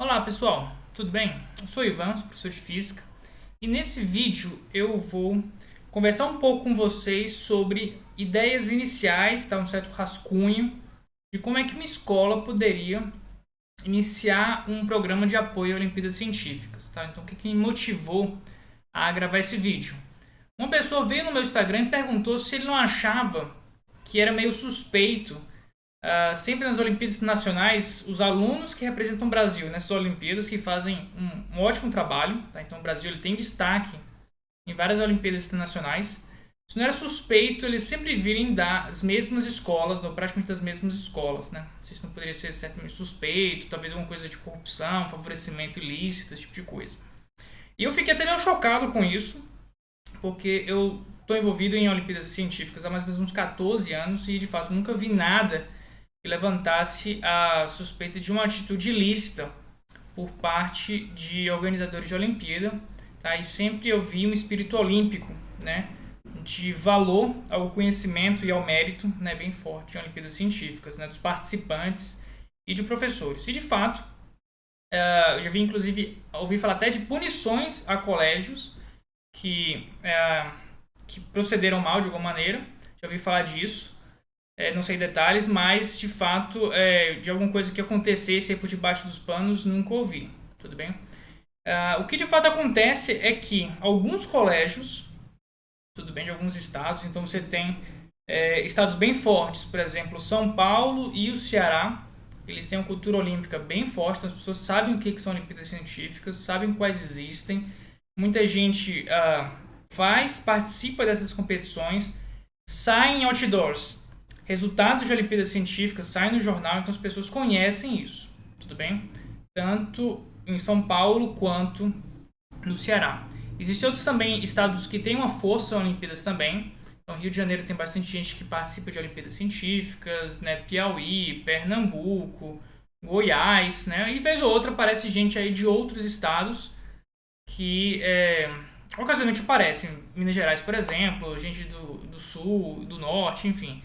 Olá pessoal, tudo bem? Eu sou o Ivan, sou professor de Física e nesse vídeo eu vou conversar um pouco com vocês sobre ideias iniciais, tá? Um certo rascunho de como é que uma escola poderia iniciar um programa de apoio a Olimpíadas Científicas, tá? Então o que me motivou a gravar esse vídeo? Uma pessoa veio no meu Instagram e perguntou se ele não achava que era meio suspeito. Sempre nas Olimpíadas Nacionais, os alunos que representam o Brasil nessas Olimpíadas que fazem um ótimo trabalho, tá? Então o Brasil ele tem destaque em várias Olimpíadas Internacionais. Isso não era suspeito eles sempre virem das mesmas escolas, ou praticamente das mesmas escolas, né? Isso não poderia ser certamente suspeito, talvez alguma coisa de corrupção, favorecimento ilícito, esse tipo de coisa. E eu fiquei até meio chocado com isso, porque eu estou envolvido em Olimpíadas Científicas há mais ou menos uns 14 anos e de fato nunca vi nada que levantasse a suspeita de uma atitude ilícita por parte de organizadores de Olimpíada, tá? E sempre eu vi um espírito olímpico, né, de valor ao conhecimento e ao mérito, né, bem forte em Olimpíadas Científicas, né, dos participantes e de professores. E de fato, eu já vi inclusive ouvi falar até de punições a colégios que procederam mal de alguma maneira. Já ouvi falar disso. Não sei detalhes, mas de fato, de alguma coisa que acontecesse aí por debaixo dos panos, nunca ouvi. Tudo bem? O que de fato acontece é que alguns colégios, tudo bem, de alguns estados, então você tem estados bem fortes, por exemplo, São Paulo e o Ceará, eles têm uma cultura olímpica bem forte, então as pessoas sabem o que são Olimpíadas Científicas, sabem quais existem, muita gente participa dessas competições, saem em outdoors. Resultados de Olimpíadas Científicas saem no jornal, então as pessoas conhecem isso, tudo bem? Tanto em São Paulo quanto no Ceará. Existem outros também estados que têm uma força em Olimpíadas também. Então, Rio de Janeiro tem bastante gente que participa de Olimpíadas Científicas, né? Piauí, Pernambuco, Goiás, né? E vez ou outra aparece gente aí de outros estados que ocasionalmente aparecem. Minas Gerais, por exemplo, gente do Sul, do Norte, enfim.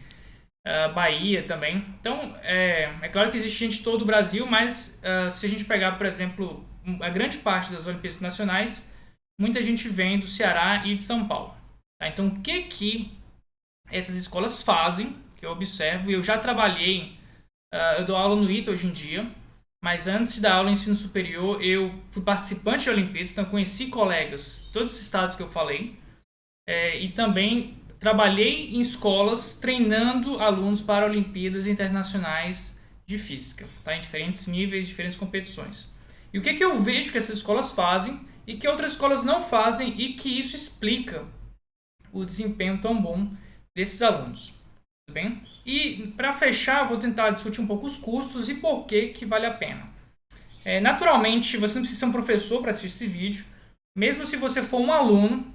Bahia também. Então, é claro que existe gente de todo o Brasil, mas se a gente pegar, por exemplo, a grande parte das Olimpíadas Nacionais, muita gente vem do Ceará e de São Paulo. Tá? Então, o que essas escolas fazem, que eu observo, e eu já trabalhei, eu dou aula no ITA hoje em dia, mas antes da aula em ensino superior, eu fui participante de Olimpíadas, então conheci colegas, todos os estados que eu falei, e também trabalhei em escolas treinando alunos para Olimpíadas Internacionais de Física, tá? Em diferentes níveis, diferentes competições. E o que eu vejo que essas escolas fazem e que outras escolas não fazem e que isso explica o desempenho tão bom desses alunos. Tudo bem? E para fechar, vou tentar discutir um pouco os custos e por que vale a pena. Naturalmente, você não precisa ser um professor para assistir esse vídeo. Mesmo se você for um aluno,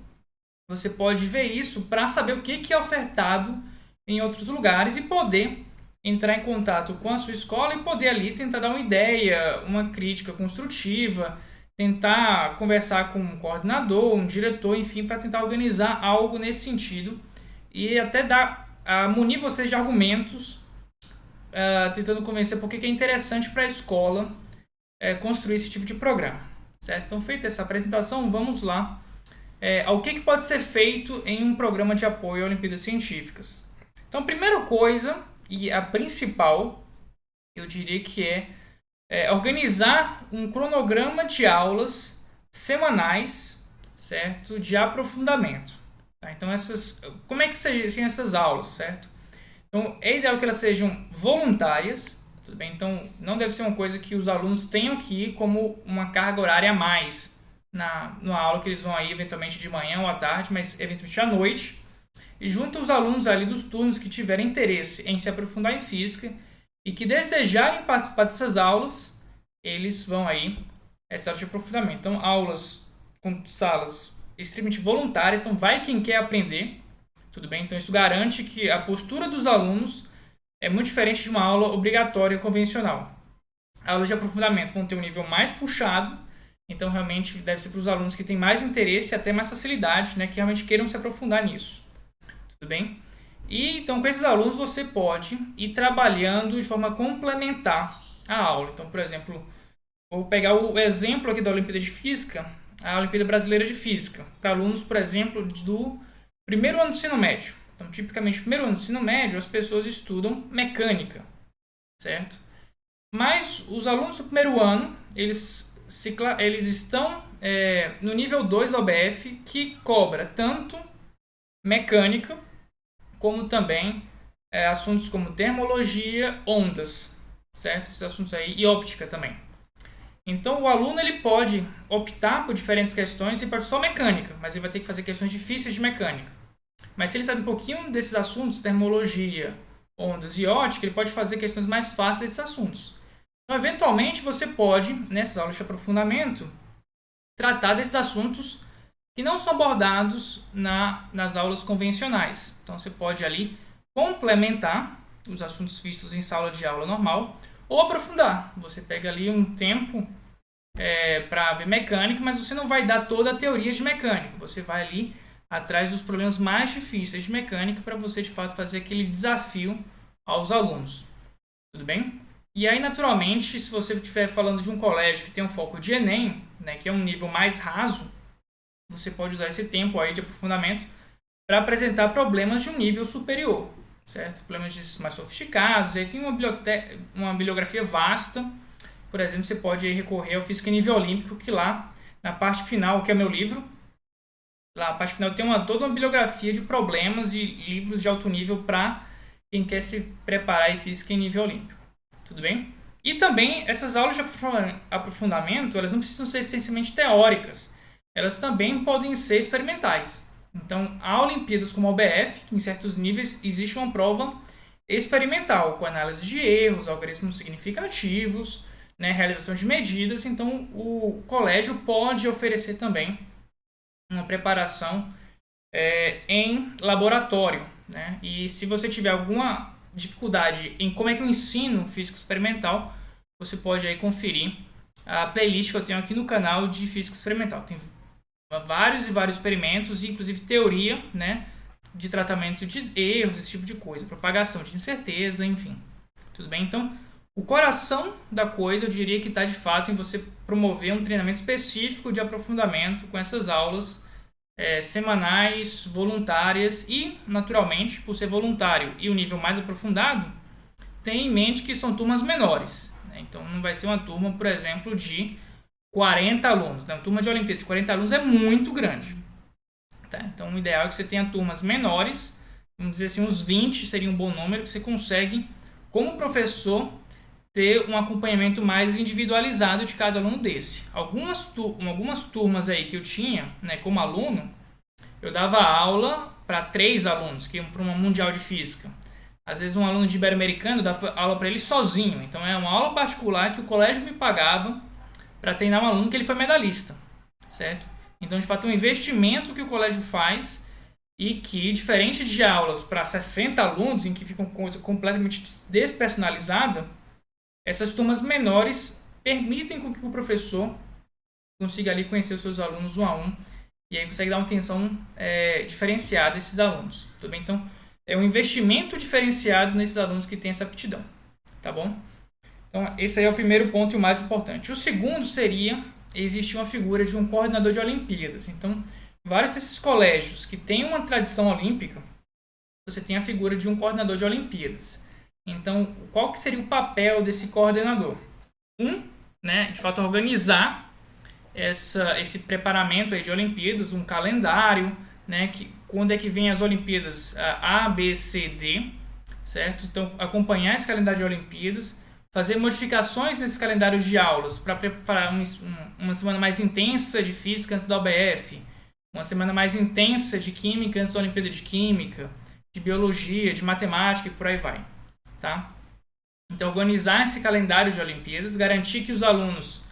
você pode ver isso para saber o que é ofertado em outros lugares e poder entrar em contato com a sua escola e poder ali tentar dar uma ideia, uma crítica construtiva, tentar conversar com um coordenador, um diretor, enfim, para tentar organizar algo nesse sentido e até munir vocês de argumentos, tentando convencer por que é interessante para a escola construir esse tipo de programa. Certo? Então, feita essa apresentação, vamos lá ao que pode ser feito em um programa de apoio a Olimpíadas Científicas. Então, a primeira coisa, e a principal, eu diria que é organizar um cronograma de aulas semanais, certo? De aprofundamento. Tá? Então, como é que seriam essas aulas, certo? Então, é ideal que elas sejam voluntárias, tudo bem? Então, não deve ser uma coisa que os alunos tenham que ir como uma carga horária a mais na aula que eles vão aí eventualmente de manhã ou à tarde, mas eventualmente à noite, e junta os alunos ali dos turnos que tiverem interesse em se aprofundar em física e que desejarem participar dessas aulas, eles vão aí essa aula de aprofundamento. Então, aulas com salas extremamente voluntárias, então vai quem quer aprender, tudo bem? Então, isso garante que a postura dos alunos é muito diferente de uma aula obrigatória convencional. Aulas de aprofundamento vão ter um nível mais puxado, então realmente deve ser para os alunos que têm mais interesse e até mais facilidade, né, que realmente queiram se aprofundar nisso. Tudo bem? E então com esses alunos você pode ir trabalhando de forma complementar a aula. Então, por exemplo, Vou pegar o exemplo aqui da Olimpíada de Física, a Olimpíada Brasileira de Física, para alunos, por exemplo, do primeiro ano do ensino médio. Então, tipicamente, no primeiro ano do ensino médio, as pessoas estudam mecânica, certo? Mas os alunos do primeiro ano, eles estão no nível 2 da OBF, que cobra tanto mecânica, como também assuntos como termologia, ondas, certo? Esses assuntos aí, e óptica também. Então, o aluno ele pode optar por diferentes questões e para só mecânica, mas ele vai ter que fazer questões difíceis de mecânica. Mas se ele sabe um pouquinho desses assuntos, termologia, ondas e ótica, ele pode fazer questões mais fáceis desses assuntos. Então, eventualmente, você pode, nessas aulas de aprofundamento, tratar desses assuntos que não são abordados nas aulas convencionais. Então, você pode ali complementar os assuntos vistos em sala de aula normal ou aprofundar. Você pega ali um tempo para ver mecânica, mas você não vai dar toda a teoria de mecânica. Você vai ali atrás dos problemas mais difíceis de mecânica para você, de fato, fazer aquele desafio aos alunos. Tudo bem? E aí, naturalmente, se você estiver falando de um colégio que tem um foco de Enem, né, que é um nível mais raso, você pode usar esse tempo aí de aprofundamento para apresentar problemas de um nível superior, certo? Problemas mais sofisticados, aí tem uma bibliografia vasta. Por exemplo, você pode recorrer ao Física em Nível Olímpico, que lá, na parte final, que é meu livro, lá na parte final tem toda uma bibliografia de problemas e livros de alto nível para quem quer se preparar em Física em Nível Olímpico. Tudo bem? E também, essas aulas de aprofundamento, elas não precisam ser essencialmente teóricas. Elas também podem ser experimentais. Então, há Olimpíadas como a OBF, que em certos níveis existe uma prova experimental, com análise de erros, algoritmos significativos, né, realização de medidas. Então, o colégio pode oferecer também uma preparação em laboratório. Né? E se você tiver alguma dificuldade em como é que eu ensino física experimental, você pode aí conferir a playlist que eu tenho aqui no canal de física experimental. Tem vários e vários experimentos, inclusive teoria, né, de tratamento de erros, esse tipo de coisa, propagação de incerteza, enfim. Tudo bem? Então, o coração da coisa, eu diria que está de fato em você promover um treinamento específico de aprofundamento com essas aulas semanais, voluntárias e, naturalmente, por ser voluntário e o nível mais aprofundado, tenha em mente que são turmas menores. Né? Então, não vai ser uma turma, por exemplo, de 40 alunos. Né? Uma turma de Olimpíada de 40 alunos é muito grande. Tá? Então, o ideal é que você tenha turmas menores, vamos dizer assim, uns 20 seria um bom número, que você consegue, como professor, ter um acompanhamento mais individualizado de cada aluno desse. Algumas turmas aí que eu tinha, né, como aluno, eu dava aula para 3 alunos que iam para uma mundial de física. Às vezes um aluno de Ibero-Americano, eu dava aula para ele sozinho. Então é uma aula particular que o colégio me pagava para treinar um aluno que ele foi medalhista, certo? Então, de fato, é um investimento que o colégio faz e que, diferente de aulas para 60 alunos, em que fica uma coisa completamente despersonalizada, essas turmas menores permitem que o professor consiga ali conhecer os seus alunos um a um e aí consegue dar uma atenção diferenciada a esses alunos. Tudo bem? Então, é um investimento diferenciado nesses alunos que têm essa aptidão. Tá bom? Então, esse aí é o primeiro ponto e o mais importante. O segundo seria existir uma figura de um coordenador de Olimpíadas. Então, vários desses colégios que têm uma tradição olímpica, você tem a figura de um coordenador de Olimpíadas. Então, qual que seria o papel desse coordenador? Né, de fato, organizar esse preparamento aí de Olimpíadas, um calendário, né, quando é que vem as Olimpíadas A, B, C, D, certo? Então, acompanhar esse calendário de Olimpíadas, fazer modificações nesses calendários de aulas para preparar uma semana mais intensa de física antes da OBF, uma semana mais intensa de química antes da Olimpíada de Química, de biologia, de matemática e por aí vai. Tá? Então, organizar esse calendário de Olimpíadas, garantir que os alunos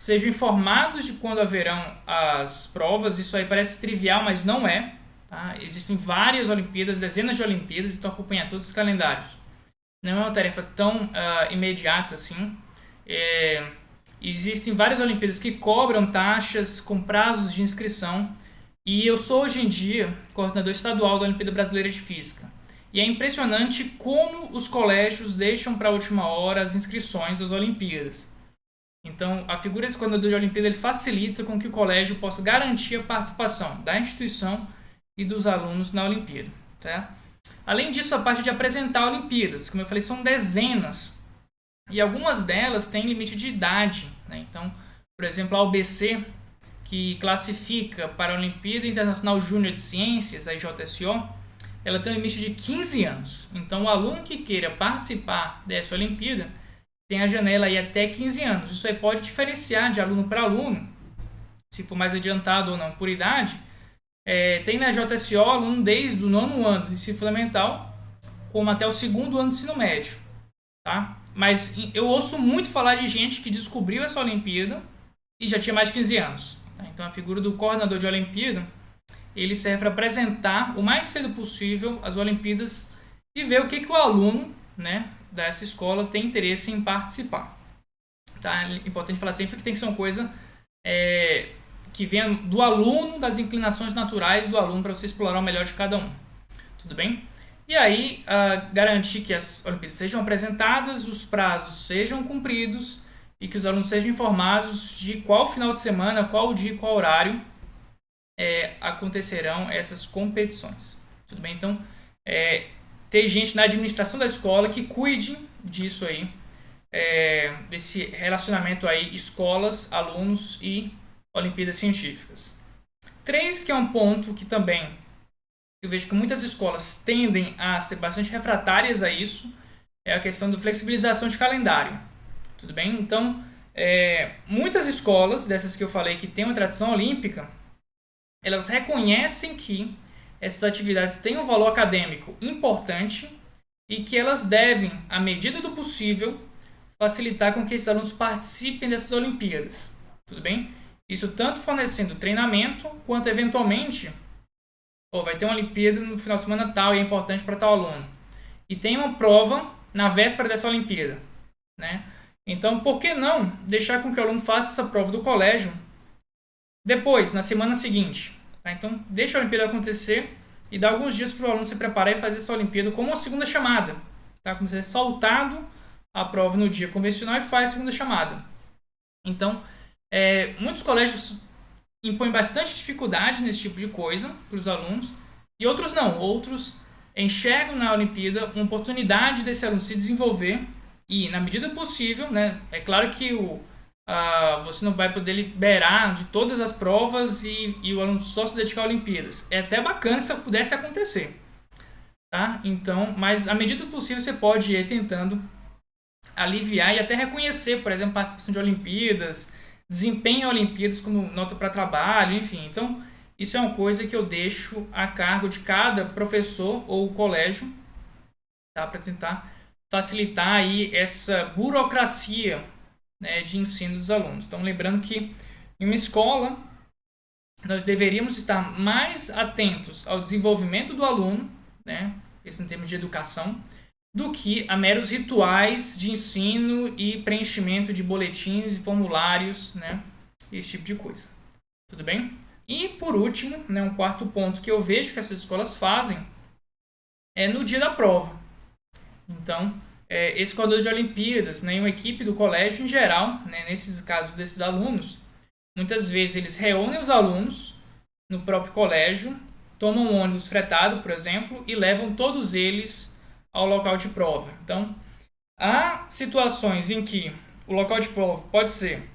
sejam informados de quando haverão as provas. Isso aí parece trivial, mas não é. Tá? Existem várias Olimpíadas, dezenas de Olimpíadas, então acompanhar todos os calendários não é uma tarefa tão imediata assim. Existem várias Olimpíadas que cobram taxas com prazos de inscrição e eu sou hoje em dia coordenador estadual da Olimpíada Brasileira de Física. E é impressionante como os colégios deixam para a última hora as inscrições das Olimpíadas. Então, a figura desse coordenador de Olimpíada ele facilita com que o colégio possa garantir a participação da instituição e dos alunos na Olimpíada. Tá? Além disso, a parte de apresentar Olimpíadas, como eu falei, são dezenas. E algumas delas têm limite de idade. Né? Então, por exemplo, a UBC, que classifica para a Olimpíada Internacional Júnior de Ciências, a IJSO, ela tem um limite de 15 anos. Então, o aluno que queira participar dessa Olimpíada tem a janela aí até 15 anos. Isso aí pode diferenciar de aluno para aluno, se for mais adiantado ou não por idade. Tem na JSO aluno desde o 9º ano de ensino fundamental, como até o 2º ano de ensino médio. Tá? Mas eu ouço muito falar de gente que descobriu essa Olimpíada e já tinha mais de 15 anos. Tá? Então a figura do coordenador de Olimpíada, ele serve para apresentar o mais cedo possível as Olimpíadas e ver o que o aluno, né, dessa escola tem interesse em participar. Tá? É importante falar sempre que tem que ser uma coisa que venha do aluno, das inclinações naturais do aluno, para você explorar o melhor de cada um. Tudo bem? E aí, garantir que as Olimpíadas sejam apresentadas, os prazos sejam cumpridos e que os alunos sejam informados de qual final de semana, qual dia, qual horário acontecerão essas competições. Tudo bem? Então, ter gente na administração da escola que cuide disso aí, desse relacionamento aí, escolas, alunos e Olimpíadas Científicas. 3, que é um ponto que também eu vejo que muitas escolas tendem a ser bastante refratárias a isso, é a questão da flexibilização de calendário. Tudo bem? Então, muitas escolas, dessas que eu falei que têm uma tradição olímpica, elas reconhecem que essas atividades têm um valor acadêmico importante e que elas devem, à medida do possível, facilitar com que esses alunos participem dessas Olimpíadas. Tudo bem? Isso tanto fornecendo treinamento, quanto eventualmente, vai ter uma Olimpíada no final de semana tal e é importante para tal aluno. E tem uma prova na véspera dessa Olimpíada. Né? Então, por que não deixar com que o aluno faça essa prova do colégio depois, na semana seguinte? Tá? Então, deixa a Olimpíada acontecer e dá alguns dias para o aluno se preparar e fazer essa Olimpíada como uma segunda chamada. Tá? Como se tivesse faltado a prova no dia convencional e faz a segunda chamada. Então, muitos colégios impõem bastante dificuldade nesse tipo de coisa para os alunos e outros não. Outros enxergam na Olimpíada uma oportunidade desse aluno se desenvolver e, na medida do possível, né, é claro que você não vai poder liberar de todas as provas e o aluno só se dedicar a Olimpíadas. É até bacana que isso pudesse acontecer. Tá? Então, mas, à medida do possível, você pode ir tentando aliviar e até reconhecer, por exemplo, participação de Olimpíadas, desempenho em Olimpíadas como nota para trabalho, enfim. Então, isso é uma coisa que eu deixo a cargo de cada professor ou colégio, tá? Para tentar facilitar aí essa burocracia, né, de ensino dos alunos. Então, lembrando que em uma escola nós deveríamos estar mais atentos ao desenvolvimento do aluno, né, isso em termos de educação, do que a meros rituais de ensino e preenchimento de boletins e formulários, né? Esse tipo de coisa. Tudo bem? E, por último, né, um quarto ponto que eu vejo que essas escolas fazem é no dia da prova. Então, esse coordenador de Olimpíadas, né, uma equipe do colégio em geral, né, nesses casos desses alunos, muitas vezes eles reúnem os alunos no próprio colégio, tomam um ônibus fretado, por exemplo, e levam todos eles ao local de prova. Então, há situações em que o local de prova pode ser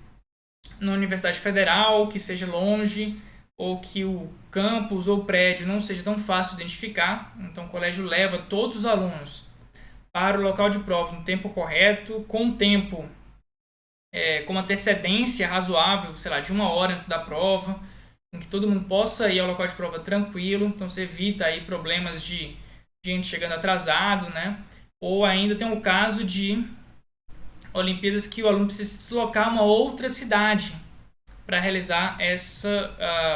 na Universidade Federal, que seja longe, ou que o campus ou prédio não seja tão fácil de identificar. Então, o colégio leva todos os alunos para o local de prova no tempo correto, com tempo, com uma antecedência razoável, sei lá, de 1 hora antes da prova, em que todo mundo possa ir ao local de prova tranquilo. Então, você evita aí problemas de gente chegando atrasado, né? Ou ainda tem o caso de Olimpíadas que o aluno precisa se deslocar a uma outra cidade para realizar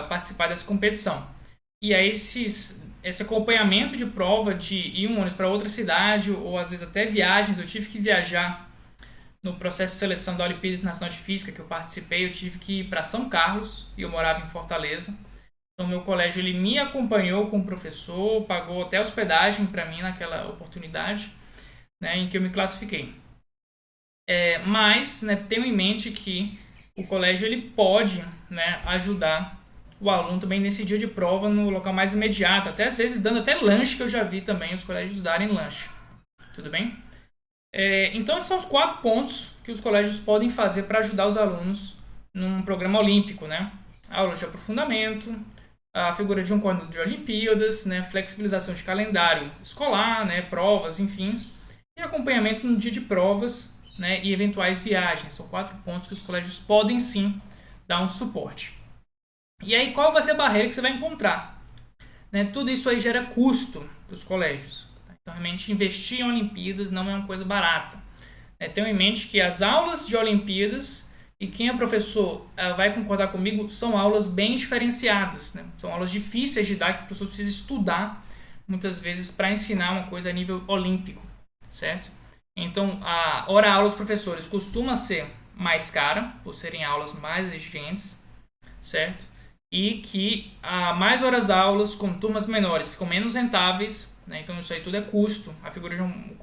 participar dessa competição. E aí esse acompanhamento de prova de ir um ônibus para outra cidade, ou às vezes até viagens, eu tive que viajar no processo de seleção da Olimpíada Internacional de Física que eu participei, eu tive que ir para São Carlos e eu morava em Fortaleza. Então, meu colégio ele me acompanhou como professor, pagou até hospedagem para mim naquela oportunidade, né, em que eu me classifiquei. Mas, né, tenham em mente que o colégio ele pode, né, ajudar o aluno também nesse dia de prova no local mais imediato, até às vezes dando até lanche, que eu já vi também os colégios darem lanche. Tudo bem? Então, esses são os 4 pontos que os colégios podem fazer para ajudar os alunos num programa olímpico, né? Aulas de aprofundamento, a figura de um coordenador de Olimpíadas, né? Flexibilização de calendário escolar, né? Provas, enfim, e acompanhamento no dia de provas, né? E eventuais viagens. São 4 pontos que os colégios podem sim dar um suporte. E aí, qual vai ser a barreira que você vai encontrar? Né? Tudo isso aí gera custo para os colégios. Então, realmente, investir em Olimpíadas não é uma coisa barata. Tenham em mente que as aulas de Olimpíadas, e quem é professor vai concordar comigo, são aulas bem diferenciadas. Né? São aulas difíceis de dar, que o professor precisa estudar, muitas vezes, para ensinar uma coisa a nível olímpico, certo? Então, a hora-aula dos professores costuma ser mais cara, por serem aulas mais exigentes, certo? E que mais horas-aulas com turmas menores ficam menos rentáveis, né? Então isso aí tudo é custo. A figura de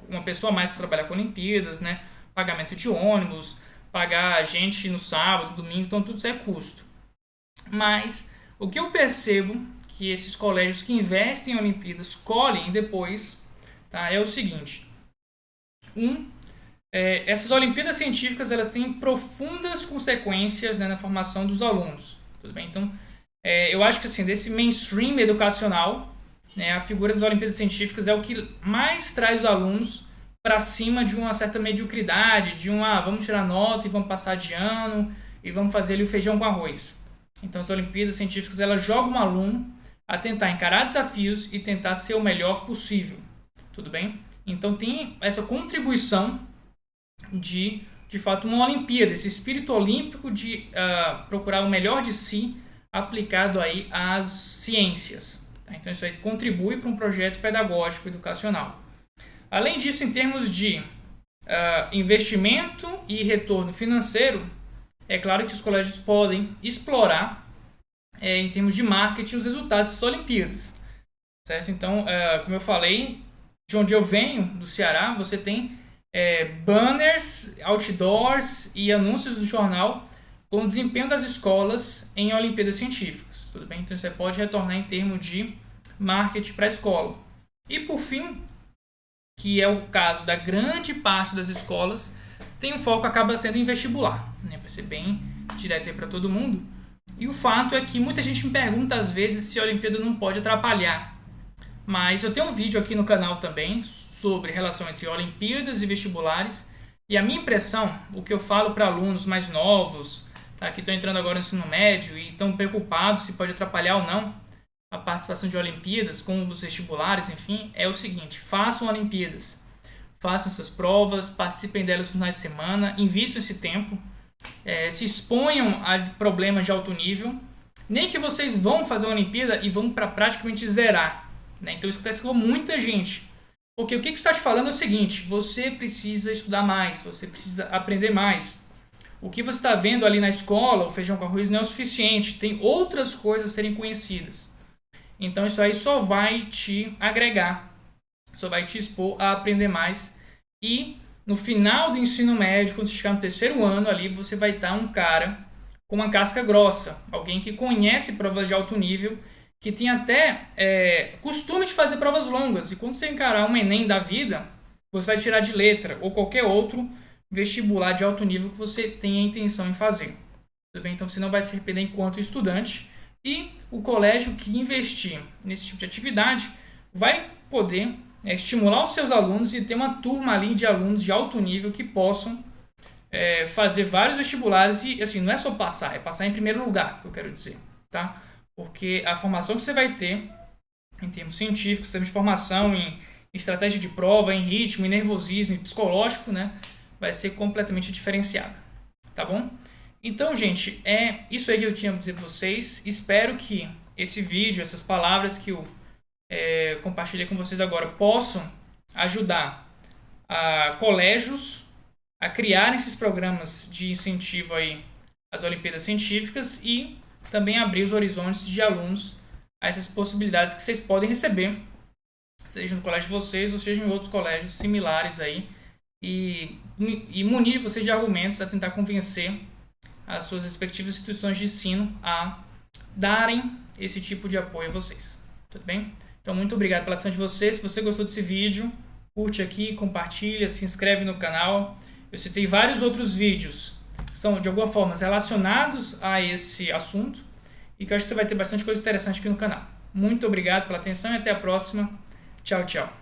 uma pessoa a mais para trabalhar com Olimpíadas, né? Pagamento de ônibus, pagar gente no sábado, domingo, então tudo isso é custo. Mas o que eu percebo que esses colégios que investem em Olimpíadas colhem depois, tá? É o seguinte. Essas Olimpíadas científicas elas têm profundas consequências, né, na formação dos alunos. Tudo bem? Então, eu acho que assim, desse mainstream educacional, né, a figura das Olimpíadas Científicas é o que mais traz os alunos para cima de uma certa mediocridade, de vamos tirar nota e vamos passar de ano e vamos fazer ali o feijão com arroz. Então as Olimpíadas Científicas elas jogam o aluno a tentar encarar desafios e tentar ser o melhor possível. Tudo bem? Então tem essa contribuição de fato uma Olimpíada, esse espírito olímpico de procurar o melhor de si aplicado aí às ciências. Tá? Então isso aí contribui para um projeto pedagógico educacional. Além disso, em termos de investimento e retorno financeiro, é claro que os colégios podem explorar, em termos de marketing, os resultados das Olimpíadas. Certo? Então, como eu falei, de onde eu venho, do Ceará, você tem banners, outdoors e anúncios do jornal com o desempenho das escolas em Olimpíadas Científicas. Tudo bem? Então, você pode retornar em termos de marketing para a escola. E, por fim, que é o caso da grande parte das escolas, tem um foco acaba sendo em vestibular, né? Para ser bem direto aí para todo mundo. E o fato é que muita gente me pergunta às vezes se a Olimpíada não pode atrapalhar. Mas eu tenho um vídeo aqui no canal também sobre relação entre Olimpíadas e vestibulares. E a minha impressão, o que eu falo para alunos mais novos, tá, que estão entrando agora no ensino médio e estão preocupados se pode atrapalhar ou não a participação de Olimpíadas com os vestibulares, enfim, é o seguinte: façam Olimpíadas, façam essas provas, participem delas nos finais de semana, invistam esse tempo, se exponham a problemas de alto nível, nem que vocês vão fazer uma Olimpíada e vão para praticamente zerar, né? Então isso acontece com muita gente, porque o que está te falando é o seguinte: você precisa estudar mais, você precisa aprender mais. O que você está vendo ali na escola, o feijão com arroz, não é o suficiente, tem outras coisas a serem conhecidas. Então isso aí só vai te agregar, só vai te expor a aprender mais. E no final do ensino médio, quando você chegar no terceiro ano ali, você vai estar um cara com uma casca grossa, alguém que conhece provas de alto nível, que tem até costume de fazer provas longas. E quando você encarar um Enem da vida, você vai tirar de letra ou qualquer outro vestibular de alto nível que você tenha intenção em fazer. Tudo bem? Então você não vai se arrepender enquanto estudante. E o colégio que investir nesse tipo de atividade vai poder estimular os seus alunos e ter uma turma ali de alunos de alto nível que possam fazer vários vestibulares. E assim, não é só passar, é passar em primeiro lugar, que eu quero dizer, tá? Porque a formação que você vai ter em termos científicos, em termos de formação, em estratégia de prova, em ritmo, em nervosismo, em psicológico, né, vai ser completamente diferenciada, tá bom? Então, gente, é isso aí que eu tinha a dizer para vocês. Espero que esse vídeo, essas palavras que eu compartilhei com vocês agora possam ajudar colégios a criarem esses programas de incentivo aí às Olimpíadas Científicas e também abrir os horizontes de alunos a essas possibilidades que vocês podem receber, seja no colégio de vocês ou seja em outros colégios similares aí e munir você de argumentos a tentar convencer as suas respectivas instituições de ensino a darem esse tipo de apoio a vocês. Tudo bem? Então, muito obrigado pela atenção de vocês. Se você gostou desse vídeo, curte aqui, compartilha, se inscreve no canal. Eu citei vários outros vídeos que são, de alguma forma, relacionados a esse assunto e que eu acho que você vai ter bastante coisa interessante aqui no canal. Muito obrigado pela atenção e até a próxima. Tchau, tchau.